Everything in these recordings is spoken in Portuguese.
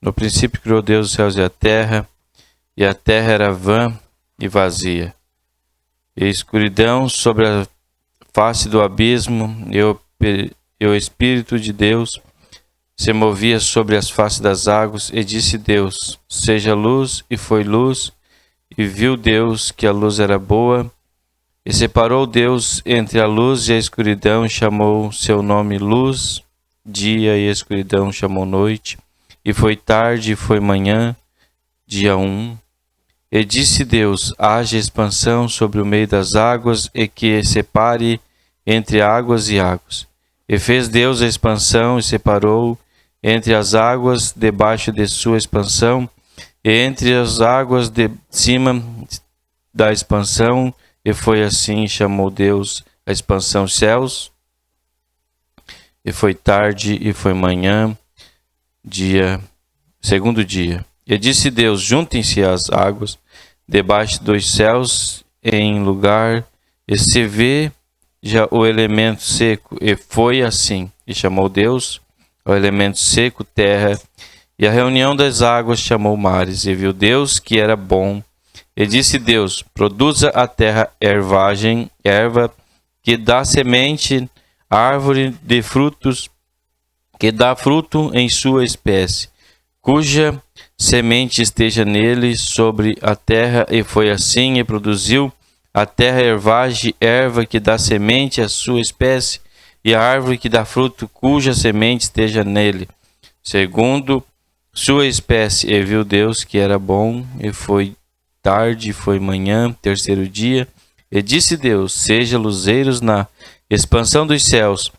No princípio criou Deus os céus e a terra era vã e vazia. E escuridão sobre a face do abismo, e o Espírito de Deus se movia sobre as faces das águas, e disse Deus: seja luz, e foi luz, e viu Deus que a luz era boa, e separou Deus entre a luz e a escuridão, e chamou seu nome luz, dia, e a escuridão chamou noite, e foi tarde, e foi manhã, dia 1. E disse Deus: haja expansão sobre o meio das águas, e que separe entre águas e águas. E fez Deus a expansão, e separou entre as águas debaixo de sua expansão, e entre as águas de cima da expansão, e foi assim, chamou Deus a expansão céus. E foi tarde, e foi manhã, segundo dia. E disse Deus: juntem-se as águas debaixo dos céus em lugar, e se vê já o elemento seco. E foi assim. E chamou Deus o elemento seco terra, e a reunião das águas chamou mares. E viu Deus que era bom. E disse Deus: produza a terra erva que dá semente, árvore de frutos, que dá fruto em sua espécie, cuja semente esteja nele sobre a terra. E foi assim, e produziu a terra erva que dá semente à sua espécie, e a árvore que dá fruto, cuja semente esteja nele, segundo sua espécie. E viu Deus que era bom, e foi tarde, e foi manhã, terceiro dia. E disse Deus: seja luzeiros na expansão dos céus,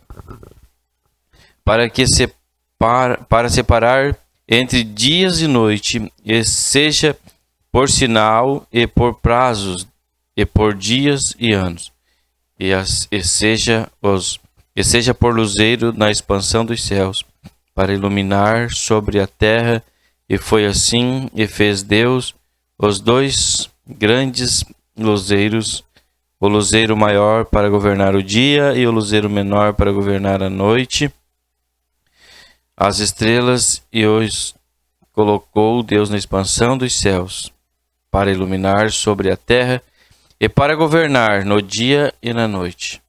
para separar entre dias e noite, e seja por sinal, e por prazos, e por dias e anos, e seja por luzeiro na expansão dos céus, para iluminar sobre a terra. E foi assim, e fez Deus os dois grandes luzeiros, o luzeiro maior para governar o dia, e o luzeiro menor para governar a noite, as estrelas. E os colocou Deus na expansão dos céus, para iluminar sobre a terra, e para governar no dia e na noite.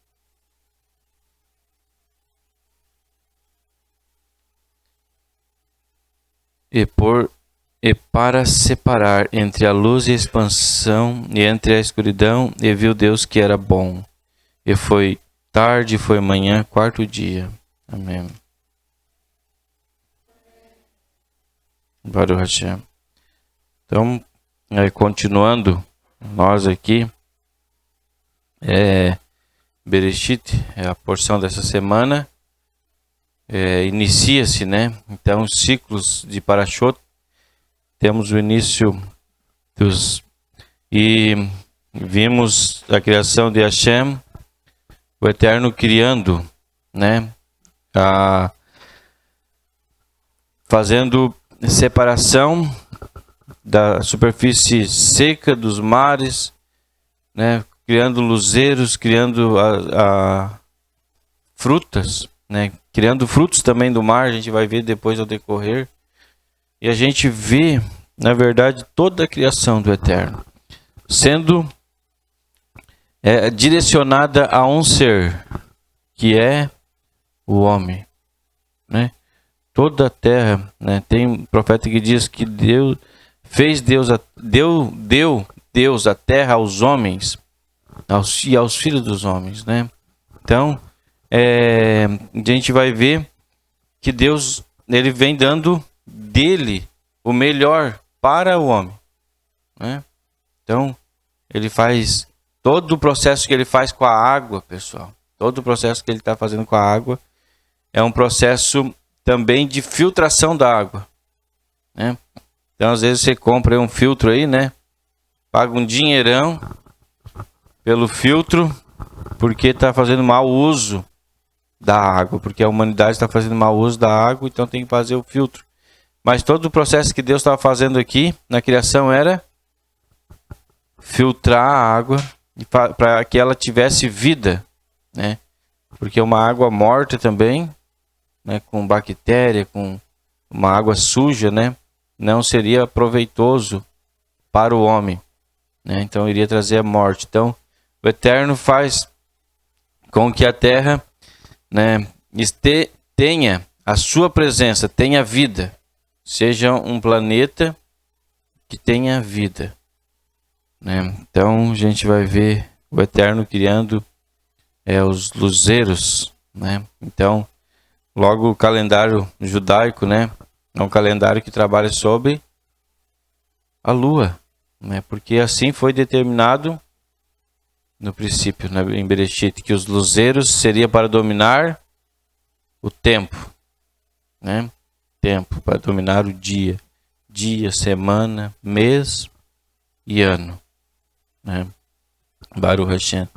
E para separar entre a luz e a expansão, e entre a escuridão. E viu Deus que era bom. E foi tarde, e foi manhã, quarto dia. Amém. Baruch Hashem. Então, continuando, nós aqui, Bereshit é a porção dessa semana, inicia-se, né? Então, os ciclos de Parashot, temos o início e vimos a criação de Hashem, o Eterno criando, né? Fazendo separação da superfície seca dos mares, né? Criando luzeiros, criando frutas, né? Criando frutos também do mar, a gente vai ver depois ao decorrer. E a gente vê, na verdade, toda a criação do Eterno sendo direcionada a um ser, que é o homem, né? Toda a terra, né? Tem um profeta que diz que deu Deus a terra aos homens, e aos filhos dos homens, né? Então, a gente vai ver que Deus, ele vem dando dele o melhor para o homem, né? Então, ele faz todo o processo que ele faz com a água, pessoal. Todo o processo que ele está fazendo com a água é um processo também de filtração da água, né? Então, às vezes você compra um filtro aí, né? Paga um dinheirão pelo filtro, porque está fazendo mau uso da água, porque a humanidade está fazendo mau uso da água, então tem que fazer o filtro. Mas todo o processo que Deus estava fazendo aqui na criação era filtrar a água para que ela tivesse vida, né? Porque uma água morta também, né, com bactéria, com uma água suja, né, não seria proveitoso para o homem, né? Então iria trazer a morte. Então o Eterno faz com que a terra, né, tenha a sua presença, tenha vida, seja um planeta que tenha vida, né? Então a gente vai ver o Eterno criando os luzeiros, né? Então logo o calendário judaico, né, é um calendário que trabalha sobre a lua, né? Porque assim foi determinado no princípio, né, em Bereshit, que os luzeiros seria para dominar o tempo, né? Tempo para dominar o dia, semana, mês e ano, né? Baruch Hashem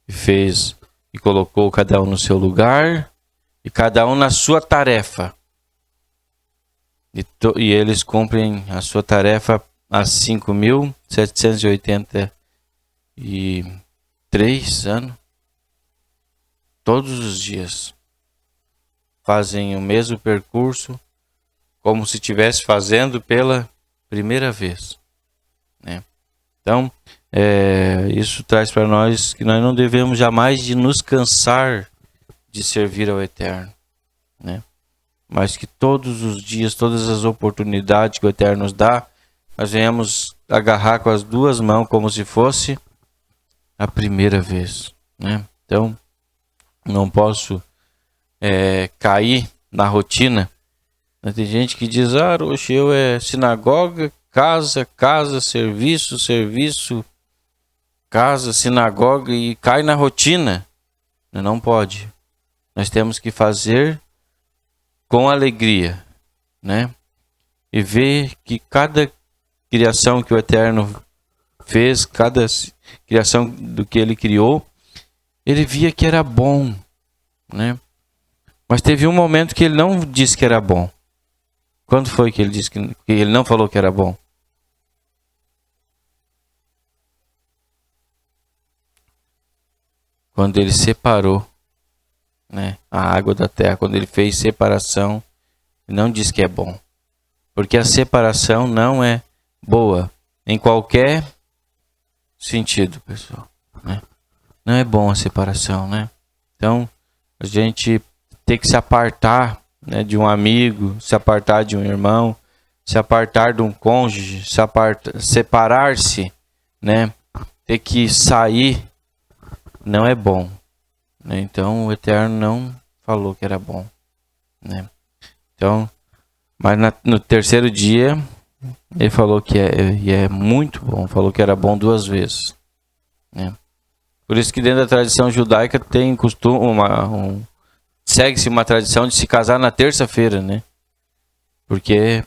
fez e colocou cada um no seu lugar e cada um na sua tarefa. E eles cumprem a sua tarefa há 5.783 anos, todos os dias. Fazem o mesmo percurso, como se estivesse fazendo pela primeira vez, né? Então, isso traz para nós que nós não devemos jamais de nos cansar de servir ao Eterno, né? Mas que todos os dias, todas as oportunidades que o Eterno nos dá, nós venhamos agarrar com as duas mãos como se fosse a primeira vez, né? Então, não posso cair na rotina. Tem gente que diz, Roxo, eu sinagoga, casa, serviço, casa, sinagoga, e cai na rotina. Não pode. Nós temos que fazer com alegria, né? E ver que cada criação que o Eterno fez, cada criação do que ele criou, ele via que era bom, né? Mas teve um momento que ele não disse que era bom. Quando foi que ele disse que ele não falou que era bom? Quando ele separou, né, a água da terra, quando ele fez separação, ele não disse que é bom. Porque a separação não é boa em qualquer sentido, pessoal, né? Não é bom a separação, né? Então, a gente tem que se apartar, né, de um amigo, se apartar de um irmão, se apartar de um cônjuge, separar-se, né? Ter que sair não é bom, né? Então o Eterno não falou que era bom, né? Então, mas no terceiro dia ele falou que é muito bom, falou que era bom 2 vezes, né? Por isso que dentro da tradição judaica tem costume, segue-se uma tradição de se casar na terça-feira, né? Porque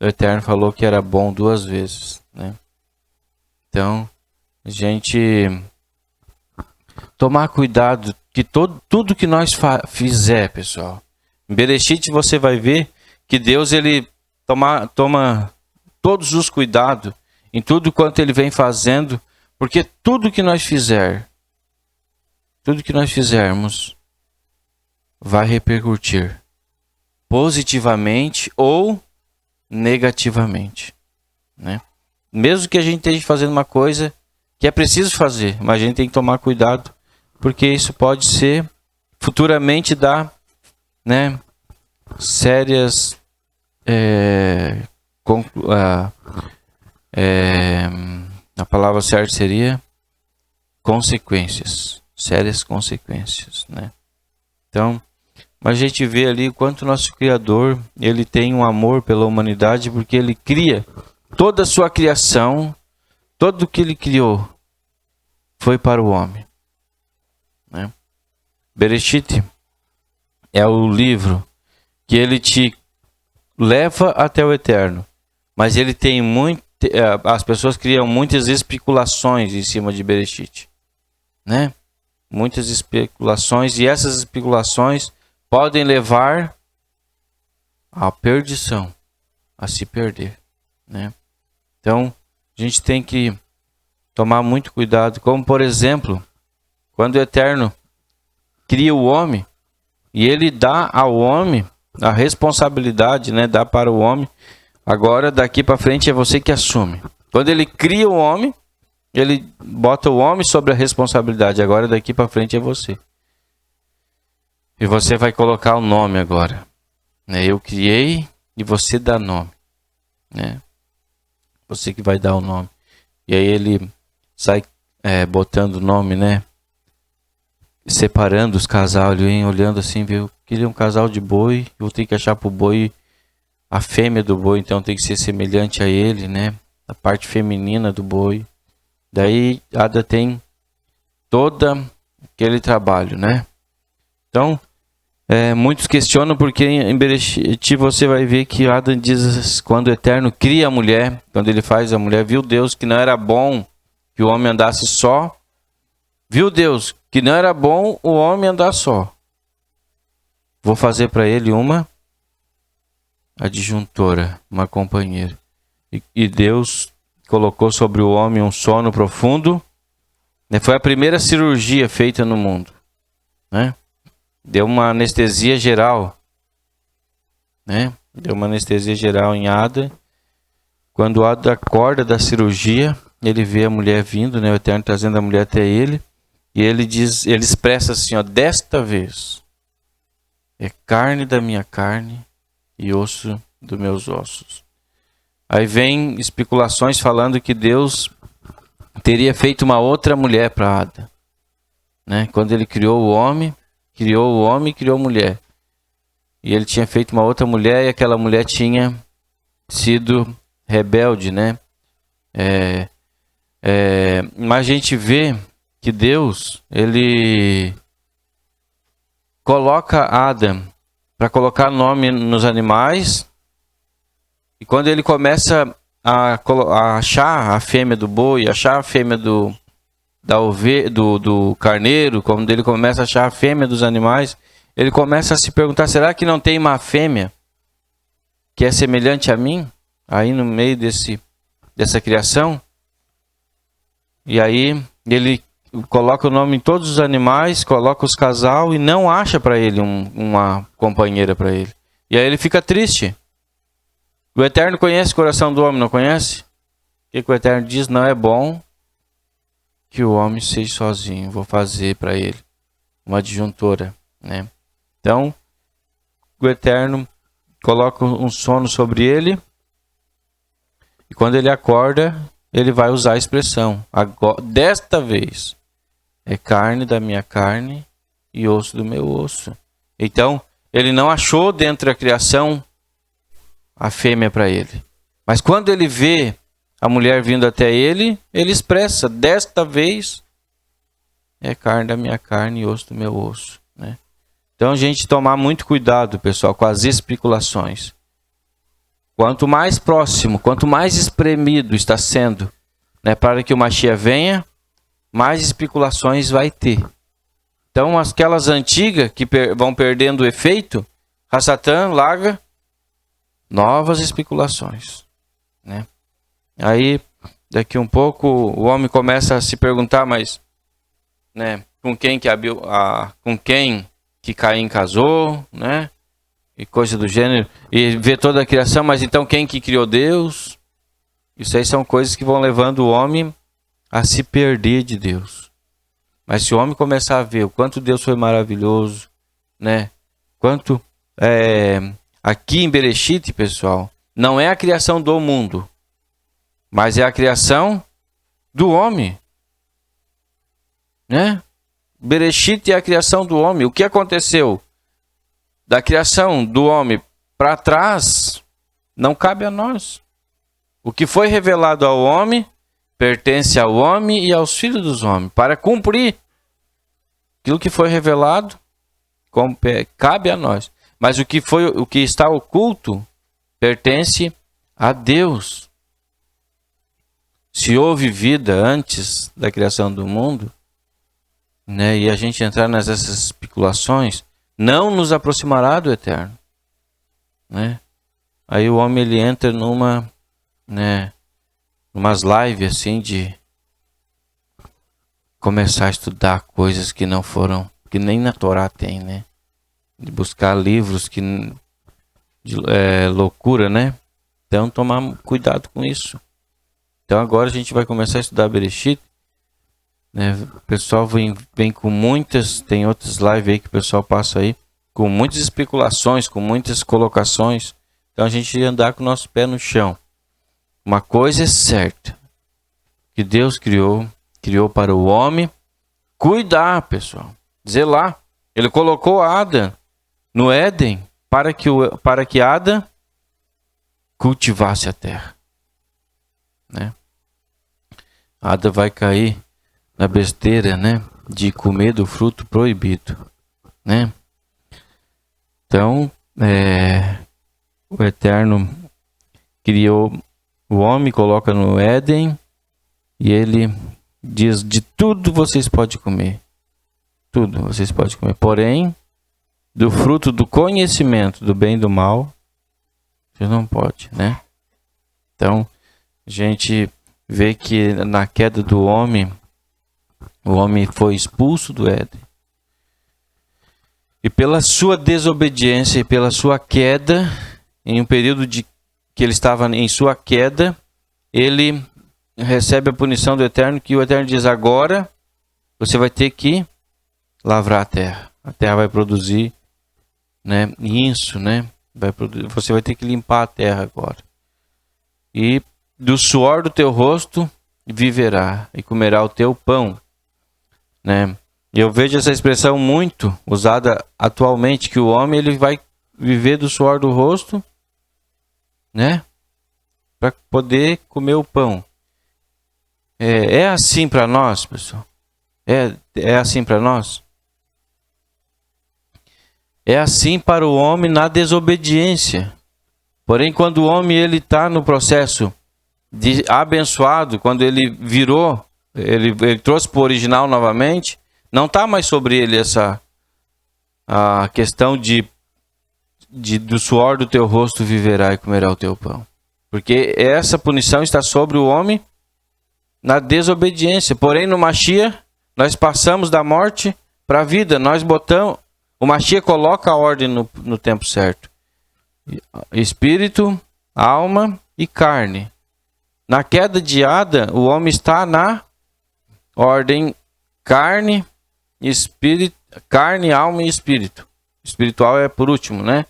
o Eterno falou que era bom 2 vezes, né? Então, a gente tomar cuidado que tudo que nós fizer, pessoal. Em Bereshit você vai ver que Deus ele toma todos os cuidados em tudo quanto ele vem fazendo, porque tudo que nós fizermos vai repercutir positivamente ou negativamente, né? Mesmo que a gente esteja fazendo uma coisa que é preciso fazer, mas a gente tem que tomar cuidado, porque isso pode ser futuramente dar, né, sérias a palavra certa seria consequências, sérias consequências, né? Então, mas a gente vê ali o quanto nosso Criador ele tem um amor pela humanidade, porque ele cria toda a sua criação, tudo o que ele criou foi para o homem, né? Bereshit é o livro que ele te leva até o Eterno, mas ele tem as pessoas criam muitas especulações em cima de Bereshit, né? Muitas especulações, e essas especulações podem levar à perdição, a se perder, né? Então, a gente tem que tomar muito cuidado, como por exemplo, quando o Eterno cria o homem, e ele dá ao homem a responsabilidade, né? Dá para o homem Agora, daqui para frente, é você que assume. Quando ele cria o homem, ele bota o homem sobre a responsabilidade. Agora, daqui para frente, é você. E você vai colocar o nome agora. Eu criei e você dá nome. Você que vai dar o nome. E aí ele sai botando o nome, separando os casais, olhando assim, viu? Queria um casal de boi, eu vou ter que achar pro boi a fêmea do boi, então tem que ser semelhante a ele, a parte feminina do boi. Daí Ada tem todo aquele trabalho, Então, muitos questionam porque em Bereshit você vai ver que Adão diz, quando o Eterno cria a mulher, quando ele faz a mulher, viu Deus que não era bom que o homem andasse só. Viu Deus que não era bom o homem andar só. Vou fazer para ele uma adjuntora, uma companheira. E Deus colocou sobre o homem um sono profundo. Foi a primeira cirurgia feita no mundo. Deu uma anestesia geral. Deu uma anestesia geral em Ada. Quando Ada acorda da cirurgia, ele vê a mulher vindo, o Eterno trazendo a mulher até ele. E ele expressa assim, desta vez é carne da minha carne e osso dos meus ossos. Aí vem especulações falando que Deus teria feito uma outra mulher para Ada. Quando ele criou o homem e criou a mulher. E ele tinha feito uma outra mulher e aquela mulher tinha sido rebelde, mas a gente vê que Deus, ele coloca Adão para colocar nome nos animais. E quando ele começa a achar a fêmea do boi, achar a fêmea do carneiro, quando ele começa a achar a fêmea dos animais, ele começa a se perguntar, será que não tem uma fêmea que é semelhante a mim? Aí no meio dessa criação. E aí ele coloca o nome em todos os animais, coloca os casal e não acha para ele uma companheira para ele. E aí ele fica triste. O Eterno conhece o coração do homem, não conhece? O que o Eterno diz? Não é bom que o homem seja sozinho. Vou fazer para ele uma adjuntora. Então, o Eterno coloca um sono sobre ele. E quando ele acorda, ele vai usar a expressão. Agora, desta vez, é carne da minha carne e osso do meu osso. Então, ele não achou dentro da criação a fêmea para ele. Mas quando ele vê a mulher vindo até ele, ele expressa, desta vez, é carne da minha carne e osso do meu osso. Então, a gente tomar muito cuidado, pessoal, com as especulações. Quanto mais próximo, quanto mais espremido está sendo, para que o Mashiach venha, mais especulações vai ter. Então, aquelas antigas que vão perdendo o efeito, Satã larga novas especulações. Aí, daqui um pouco, o homem começa a se perguntar, mas com quem que Caim casou, e coisa do gênero, e vê toda a criação, mas então quem que criou Deus? Isso aí são coisas que vão levando o homem a se perder de Deus. Mas se o homem começar a ver o quanto Deus foi maravilhoso, quanto aqui em Bereshit, pessoal, não é a criação do mundo, mas é a criação do homem. Bereshit é a criação do homem. O que aconteceu da criação do homem para trás não cabe a nós. O que foi revelado ao homem pertence ao homem e aos filhos dos homens. Para cumprir aquilo que foi revelado, cabe a nós. Mas o que está oculto pertence a Deus. Se houve vida antes da criação do mundo, e a gente entrar nessas especulações, não nos aproximará do Eterno. Aí o homem ele entra numas lives assim de começar a estudar coisas que não foram, que nem na Torá tem, de buscar livros de loucura, Então, tomar cuidado com isso. Então, agora a gente vai começar a estudar Bereshit. Né? O pessoal vem com muitas... Tem outras lives aí que o pessoal passa aí. Com muitas especulações, com muitas colocações. Então, a gente ia andar com o nosso pé no chão. Uma coisa é certa. Que Deus criou para o homem cuidar, pessoal. Zelar. Ele colocou Adão no Éden para que Adão cultivasse a terra. Né? Adão vai cair na besteira, né, de comer do fruto proibido. Né? Então, o Eterno criou o homem, coloca no Éden, e ele diz, de tudo vocês podem comer. Tudo vocês podem comer. Porém, do fruto do conhecimento do bem e do mal, você não pode, né? Então, a gente vê que na queda do homem, o homem foi expulso do Éden. E pela sua desobediência e pela sua queda, em um período que ele estava em sua queda, ele recebe a punição do Eterno, que o Eterno diz, agora você vai ter que lavrar a terra. A terra vai produzir, né, isso, né? Você vai ter que limpar a terra agora. E do suor do teu rosto viverá e comerá o teu pão. Né? E eu vejo essa expressão muito usada atualmente, que o homem ele vai viver do suor do rosto, né? Para poder comer o pão. É assim para nós, pessoal? É assim para nós? É assim para o homem na desobediência. Porém, quando o homem ele está no processo de abençoado, quando ele virou, ele trouxe para o original novamente, não está mais sobre ele a questão do suor do teu rosto viverá e comerá o teu pão. Porque essa punição está sobre o homem na desobediência. Porém, no Mashiach, nós passamos da morte para a vida. O Mashiach coloca a ordem no tempo certo. Espírito, alma e carne. Na queda de Adão, o homem está na ordem carne, alma e espírito. Espiritual é por último, né?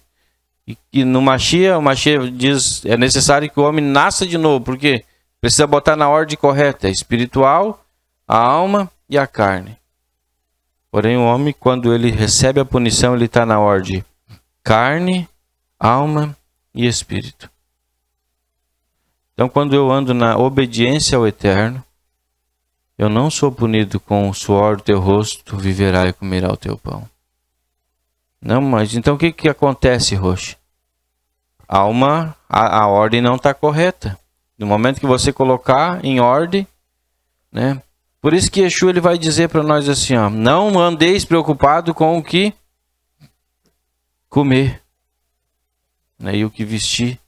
E no Mashiach, o Mashiach diz, é necessário que o homem nasça de novo, porque precisa botar na ordem correta, espiritual, a alma e a carne. Porém, o homem, quando ele recebe a punição, ele está na ordem carne, alma e espírito. Então, quando eu ando na obediência ao Eterno, eu não sou punido com o suor do teu rosto, viverá e comerá o teu pão. Não, mas então o que acontece, Roche? A ordem não está correta. No momento que você colocar em ordem, né? Por isso que Yeshua ele vai dizer para nós assim, ó, não andeis preocupado com o que comer, né, e o que vestir,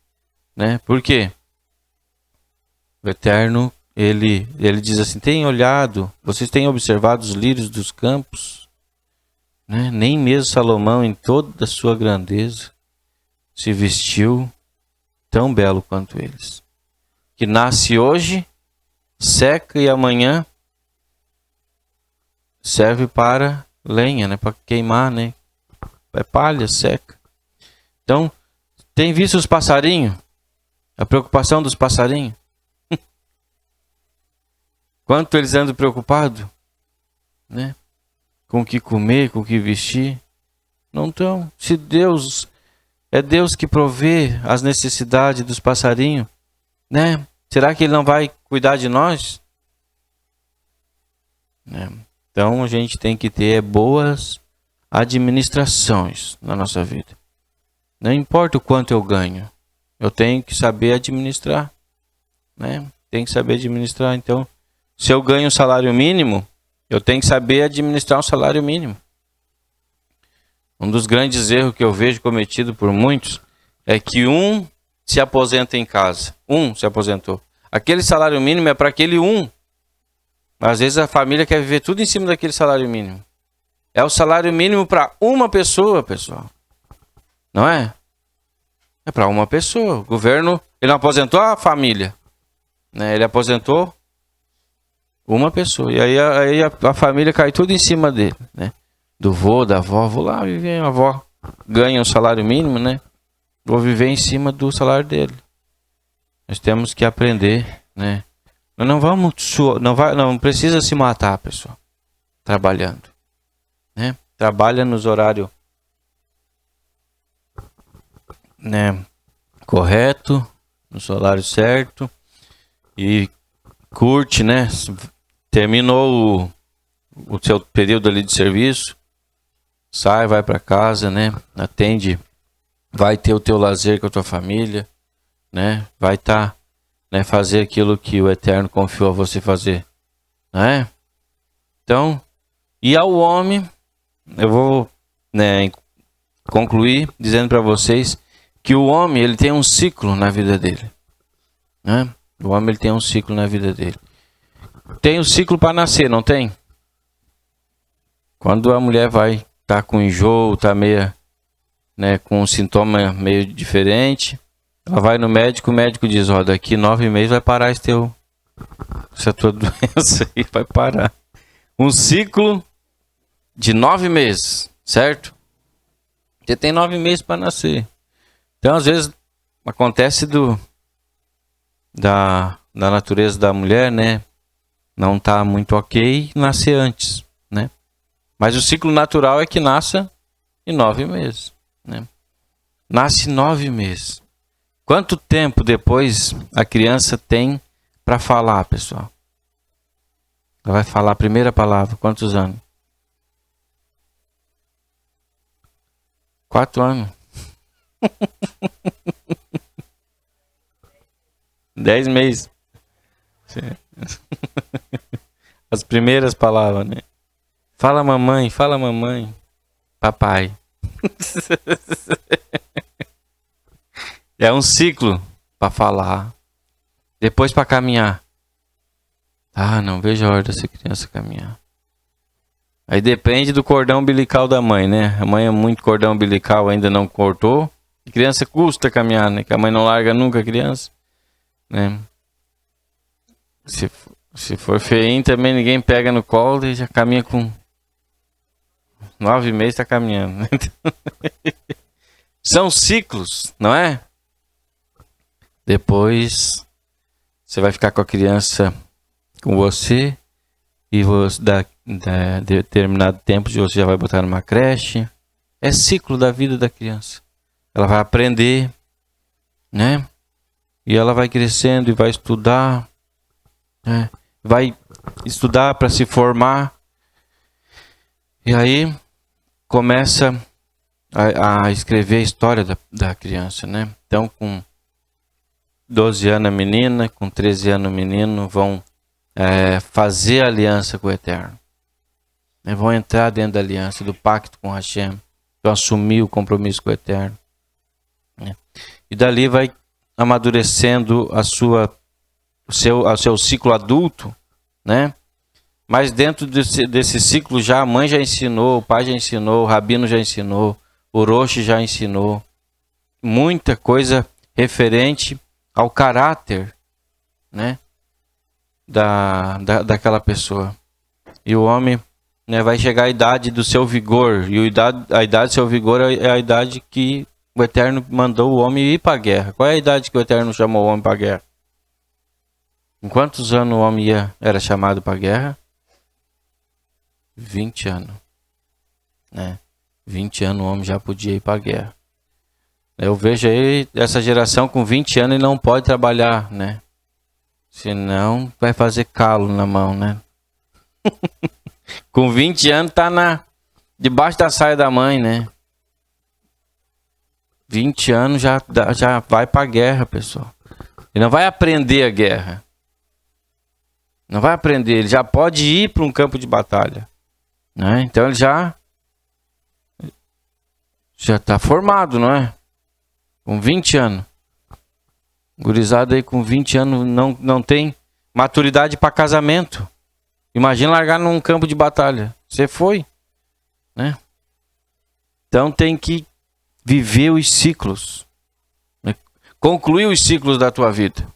né? Por quê? O Eterno, ele diz assim, vocês têm observado os lírios dos campos, né? Nem mesmo Salomão em toda a sua grandeza se vestiu tão belo quanto eles. Que nasce hoje, seca e amanhã serve para lenha, né? Para queimar, né? É palha, seca. Então, tem visto os passarinhos? A preocupação dos passarinhos? Quanto eles andam preocupados, né? Com o que comer, com o que vestir? Não estão. Se é Deus que provê as necessidades dos passarinhos, né? Será que Ele não vai cuidar de nós? Né? Então a gente tem que ter boas administrações na nossa vida. Não importa o quanto eu ganho, eu tenho que saber administrar, né? Tem que saber administrar. Então, se eu ganho um salário mínimo, eu tenho que saber administrar um salário mínimo. Um dos grandes erros que eu vejo cometido por muitos é que um se aposenta em casa. Um se aposentou. Aquele salário mínimo é para aquele um. Às vezes a família quer viver tudo em cima daquele salário mínimo. É o salário mínimo para uma pessoa, pessoal. Não é? É para uma pessoa. O governo, Ele não aposentou a família, né? Ele aposentou uma pessoa. E aí a família cai tudo em cima dele, né? Do vô, da avó. Vou lá viver, a avó ganha um salário mínimo, né? Vou viver em cima do salário dele. Nós temos que aprender, né? Nós não vamos, não precisa se matar, pessoal, trabalhando, né? Trabalha nos horários, né, correto, no horário certo e curte, né? Terminou o seu período ali de serviço, sai, vai para casa, né? Atende, vai ter o teu lazer com a tua família, né? Vai estar, né, fazer aquilo que o Eterno confiou a você fazer, né? Então, e ao homem, eu vou, né, concluir dizendo para vocês que o homem, ele tem um ciclo na vida dele, né? O homem, ele tem um ciclo na vida dele. Tem um ciclo para nascer, não tem? Quando a mulher vai estar com enjoo, tá meio, né, com um sintoma meio diferente, ela vai no médico, o médico diz, ó, daqui 9 meses vai parar essa tua doença aí, vai parar. Um ciclo de 9 meses, certo? Você tem 9 meses para nascer. Então, às vezes, acontece da natureza da mulher, né? Não tá muito ok, nascer antes, né? Mas o ciclo natural é que nasça em 9 meses, né? Nasce 9 meses. Quanto tempo depois a criança tem para falar, pessoal? Ela vai falar a primeira palavra. Quantos anos? 4 anos. 10 meses. As primeiras palavras, né? Fala mamãe, papai. É um ciclo para falar. Depois para caminhar. Ah, não vejo a hora dessa criança caminhar. Aí depende do cordão umbilical da mãe, né? A mãe é muito cordão umbilical, ainda não cortou. A criança custa caminhar, né? Que a mãe não larga nunca a criança, né? Se for feinho também, ninguém pega no colo e já caminha com 9 meses, tá caminhando. São ciclos, não é? Depois você vai ficar com a criança com você e você determinado tempo você já vai botar numa creche. É ciclo da vida da criança. Ela vai aprender, né? E ela vai crescendo e vai estudar, né? Vai estudar para se formar. E aí começa a escrever a história da criança, né? Então, com 12 anos a menina, com 13 anos o menino vão fazer aliança com o Eterno. Vão entrar dentro da aliança, do pacto com Hashem. Vão assumir o compromisso com o Eterno. E dali vai amadurecendo o seu ciclo adulto, né? Mas dentro desse ciclo já a mãe já ensinou, o pai já ensinou, o rabino já ensinou, o roshi já ensinou. Muita coisa referente ao caráter, né, daquela pessoa. E o homem, né, vai chegar à idade do seu vigor. E a idade do seu vigor é a idade que o Eterno mandou o homem ir para a guerra. Qual é a idade que o Eterno chamou o homem para a guerra? Em quantos anos o homem era chamado para a guerra? 20 anos. Né? 20 anos o homem já podia ir para a guerra. Eu vejo aí essa geração com 20 anos e não pode trabalhar, né? Senão vai fazer calo na mão, né? Com 20 anos tá debaixo da saia da mãe, né? 20 anos já vai pra guerra, pessoal. Ele não vai aprender a guerra. Não vai aprender, ele já pode ir para um campo de batalha, né? Então ele já tá formado, não é? Com 20 anos. Gurizada aí com 20 anos não tem maturidade para casamento. Imagina largar num campo de batalha. Você foi, né? Então tem que viver os ciclos. concluir os ciclos da tua vida,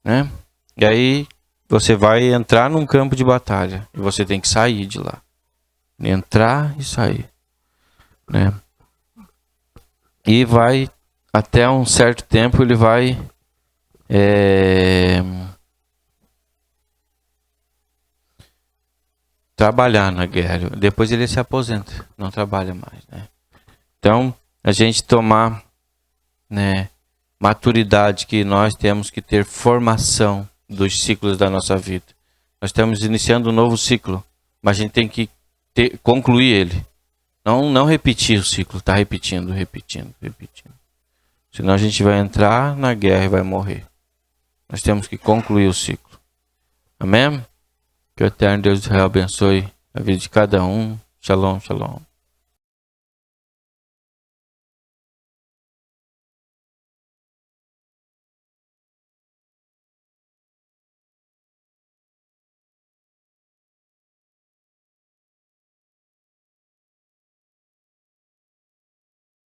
né? E aí você vai entrar num campo de batalha e você tem que sair de lá, entrar e sair, né? E vai até um certo tempo ele vai trabalhar na guerra. Depois ele se aposenta, não trabalha mais, né? Então a gente tomar, né, maturidade, que nós temos que ter formação dos ciclos da nossa vida. Nós estamos iniciando um novo ciclo, mas a gente tem que concluir ele. Não repetir o ciclo, tá repetindo. Senão a gente vai entrar na guerra e vai morrer. Nós temos que concluir o ciclo. Amém? Que o eterno Deus de Israel abençoe a vida de cada um. Shalom, shalom.